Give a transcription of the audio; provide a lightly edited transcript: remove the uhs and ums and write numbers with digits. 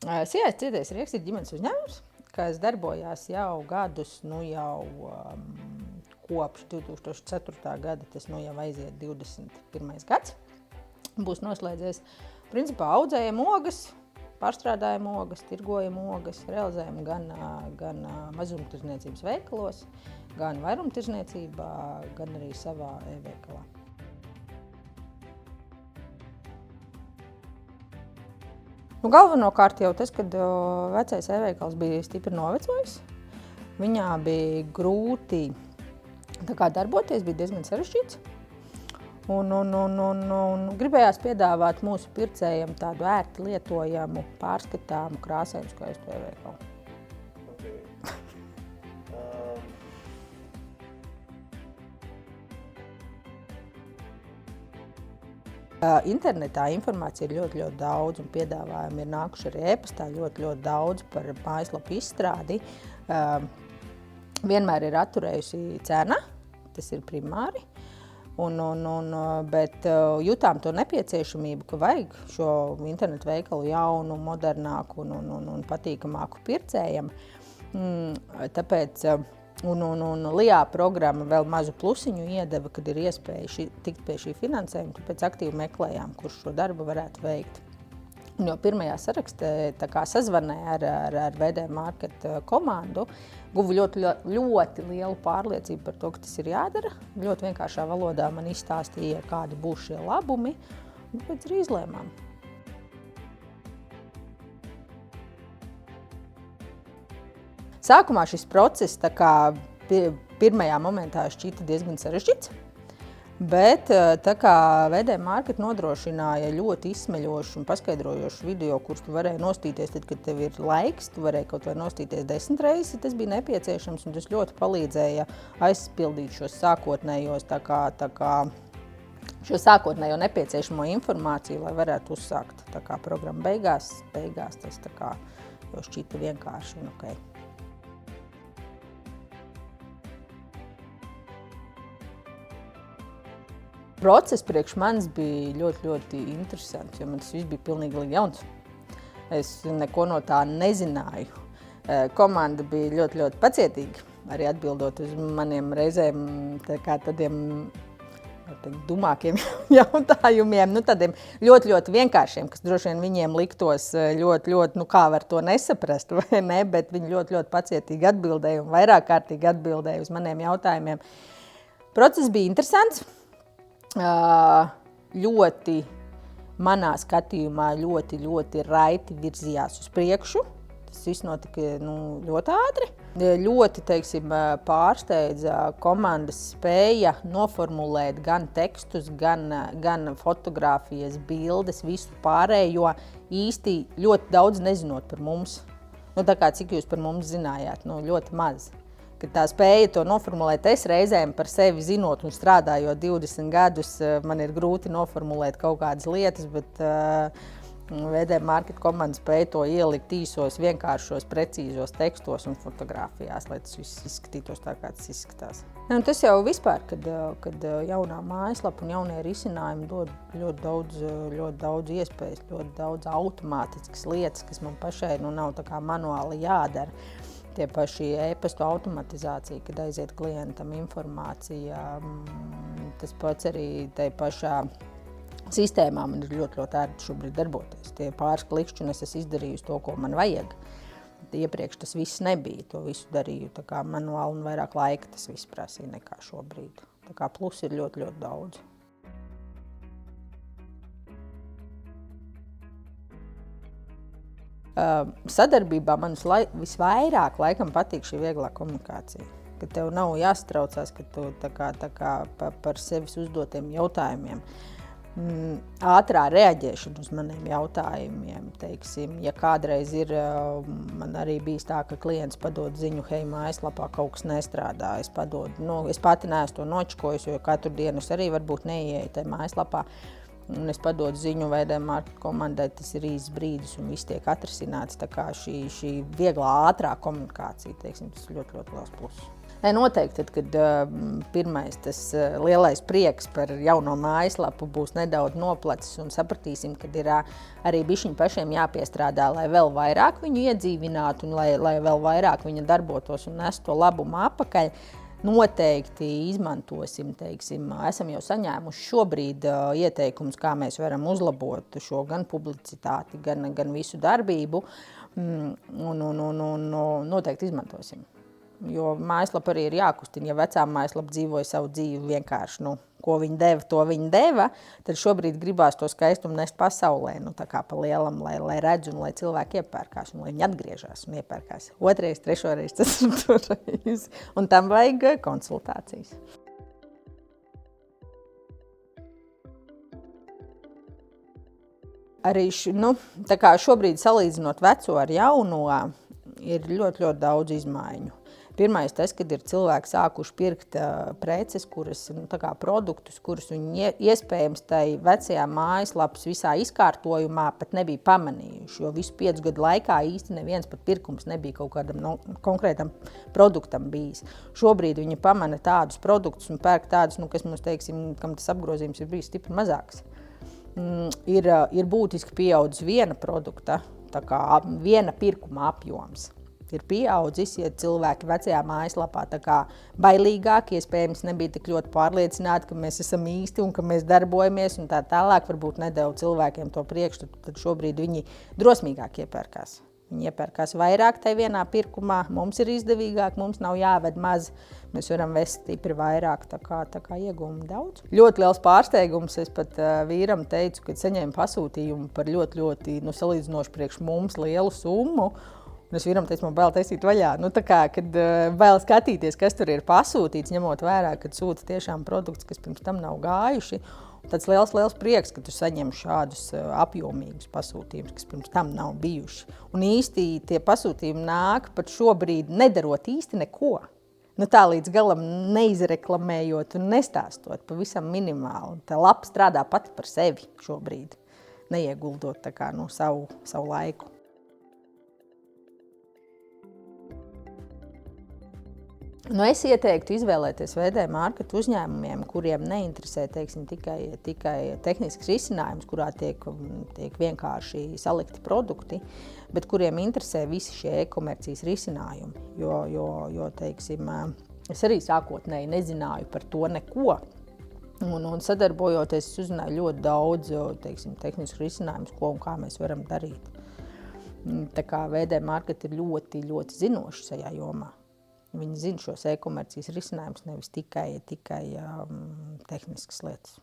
Sijais Cietējs Rieks ir ģimenes uzņēmums, kas darbojās jau gadus, kopš 2004. gada, tas jau aiziet 21. gads. Būs noslēdzies. Principā audzējam ogas, pārstrādājam ogas, tirgojam ogas, realizējam gan mazumtirdzniecības veikalos, gan vairumtirdzniecībā, gan arī savā e-veikalā. Galvenokārt jau tas, kad vecais e-veikals bija stipri novecojis. Viņā bija grūti darboties, bija diezgan sarežģīts. Un gribējās piedāvāt mūsu pircējiem tādu ērti lietojamu, pārskatāmu, krāsainu skaistu e-veikalu. Internetā informācija ir ļoti daudz un piedāvājumi ir nākuši arī e-pastā ļoti daudz par mājaslapu izstrādi. Vienmēr ir atturējusi cena, tas ir primāri, bet jutām to nepieciešamību, ka vajag šo internetu veikalu jaunu, modernāku un patīkamāku pircējam. Tāpēc Un LIA programma vēl mazu plusiņu iedeva, kad ir iespēja tikt pie šī finansējuma, tāpēc aktīvi meklējām, kurš šo darbu varētu veikt. Un jau pirmajā sarakstē sazvanēja ar VD Market komandu, guvu ļoti lielu pārliecību par to, ka tas ir jādara. Ļoti vienkāršā valodā man izstāstīja, kādi būs šie labumi, un pēc arī izlēmām. Sākumā šis process pirmajā momentā šķita diezgan sarežģīts, bet VD Market nodrošināja ļoti izsmeļošu un paskaidrojošu video, kurus tu varēji nostīties, tad, kad tev ir laiks, tu varēji kaut vai nostīties 10 reizes, ja tas bija nepieciešams, un tas ļoti palīdzēja aizpildīt šos sākotnējos, šo sākotnējo nepieciešamo informāciju, lai varētu uzsākt programmu beigās tas jau šķita vienkārši un ok. Process priekš manis bija ļoti interesants, jo man tas viss bija pilnīgi jauns. Es neko no tā nezināju. Komanda bija ļoti pacietīga, arī atbildot uz maniem reizēm tādiem dumākiem jautājumiem, tādiem ļoti vienkāršiem, kas droši vien viņiem liktos ļoti, kā var to nesaprast, vai ne, bet viņi ļoti pacietīgi atbildēja un vairāk kārtīgi atbildēja uz maniem jautājumiem. Process bija interesants. Ļoti manā skatījumā ļoti raiti virzījās uz priekšu. Tas viss notika ļoti ātri. Ļoti, pārsteidza komandas spēja noformulēt gan tekstus, gan fotogrāfijas, bildes, visu pārējo īsti ļoti daudz nezinot par mums. Cik jūs par mums zinājāt? Ļoti maz. Kad tā spēja to noformulēt, es reizēm par sevi zinot un strādājot 20 gadus, man ir grūti noformulēt kaut kādas lietas, bet VD Market komanda spēja to ielikt īsos, vienkāršos, precīzos tekstos un fotogrāfijās, lai tas viss izskatītos tā, kā tas izskatās. Tas jau vispār, kad jaunā mājaslapa un jaunie risinājumi dod ļoti daudz iespējas, ļoti daudz automātiskas lietas, kas man pašai nav tā kā manuāli jādara. Tie paši e-pastu automatizācija, kad aiziet klientam informācija, tas pats arī tai pašā sistēmā man ir ļoti ērti šobrīd darboties. Tie pāris klikšķi un es esmu izdarījusi to, ko man vajag. Iepriekš tas viss nebija, to visu darīju manuāli un vairāk laika tas viss prasīja nekā šobrīd. Plus ir ļoti daudz. Sadarbībā man visvairāk laikam patīk šī vieglā komunikācija, ka tev nav jāstraucās, ka tu par sevis uzdotiem jautājumiem. Ātrā reaģēšana uz maniem jautājumiem, ja kādreiz man arī bijis tā, ka klients padod ziņu, hei, mājaslapā kaut kas nestrādā, es pati neesmu to nočkojusi, jo katru dienu es arī varbūt neieeju tajā mājaslapā. Un es padodu ziņu VD Market komandai, tas ir īsts brīdis un viss tiek atrisināts. Tā kā šī vieglā, ātrā komunikācija, tas ir ļoti liels pluss. Nē, noteikti, tad, kad pirmais tas lielais prieks par jauno mājaslapu būs nedaudz noplacis un sapratīsim, kad ir arī bišķiņ pašiem jāpiestrādā, lai vēl vairāk viņu iedzīvinātu un lai vēl vairāk viņa darbotos un nestu to labumu apakaļ. Noteikti izmantosim, teiksim, esam jau saņēmuši šobrīd ieteikumus, kā mēs varam uzlabot šo gan publicitāti, gan visu darbību, un noteikti izmantosim. Jo mājaslapa arī ir jākustina. Ja vecā mājaslapa dzīvoja savu dzīvi vienkārši, ko viņa deva, to viņa deva, tad šobrīd gribās to skaistumu nest pasaulē, tā kā pa lielam, lai redz un lai cilvēki iepērkās un lai viņi atgriežās un iepērkās. Otrais, trešoreiz, ceturtoreiz. Un tam vajag konsultācijas. Arī tā kā šobrīd salīdzinot veco ar jauno, ir ļoti, ļoti daudz izmaiņu. Pirmais tas, kad ir cilvēki sākuši pirkt preces, produktus, kurus viņi iespējams tai vecajā mājaslapas visā izkārtojumā pat nebija pamanījuši, jo visu 5 gadu laikā īsti neviens pat pirkums nebija kaut kādam konkrētam produktam bijis. Šobrīd viņi pamana tādus produktus un pērk tādus, kas mums, teiksim, kam tas apgrozījums ir bijis stipri mazāks. Ir būtiski pieaudzis viena produkta, viena pirkuma apjoms. Ir pieaudzis, ja cilvēki vecajā mājaslapā bailīgāk, iespējams nebija tik ļoti pārliecināti, ka mēs esam īsti un ka mēs darbojamies un tā tālāk, varbūt nedeva cilvēkiem to priekšstatu, tad šobrīd viņi drosmīgāk iepērkās. Viņi iepērkās vairāk tai vienā pirkumā, mums ir izdevīgāk, mums nav jāved maz, mēs varam vest stipri vairāk, tā kā iegūmu daudz. Ļoti liels pārsteigums, es pat vīram teicu, kad saņēmu pasūtījumu par ļoti, ļoti salīdzinoši priekš mums lielu summu. Un es vīram teicu, man bail taisīt vaļā. Kad bail skatīties, kas tur ir pasūtīts, ņemot vērā, kad sūta tiešām produkts, kas pirms tam nav gājuši. Tāds liels prieks, ka tu saņem šādus apjomīgus pasūtījumus, kas pirms tam nav bijuši. Un īsti tie pasūtījumi nāk pat šobrīd nedarot īsti neko. Tā līdz galam neizreklamējot un nestāstot, pavisam minimāli. Tā lapa strādā pati par sevi šobrīd, neieguldot savu laiku. Es ieteiktu izvēlēties VD marketu uzņēmumiem, kuriem neinteresē, teiksim, tikai tehnisks risinājums, kurā tiek vienkārši salikti produkti, bet kuriem interesē visi šie e-komercijas risinājumi. Jo teiksim, es arī sākotnēji nezināju par to neko. Un sadarbojoties, es uzzināju ļoti daudz, teiksim, tehnisku risinājumus, ko un kā mēs varam darīt. Tā kā VD marketi ir ļoti, ļoti zinoši šajā jomā. Viņi zina šos e-komercijas risinājumus, nevis tikai tehniskas lietas.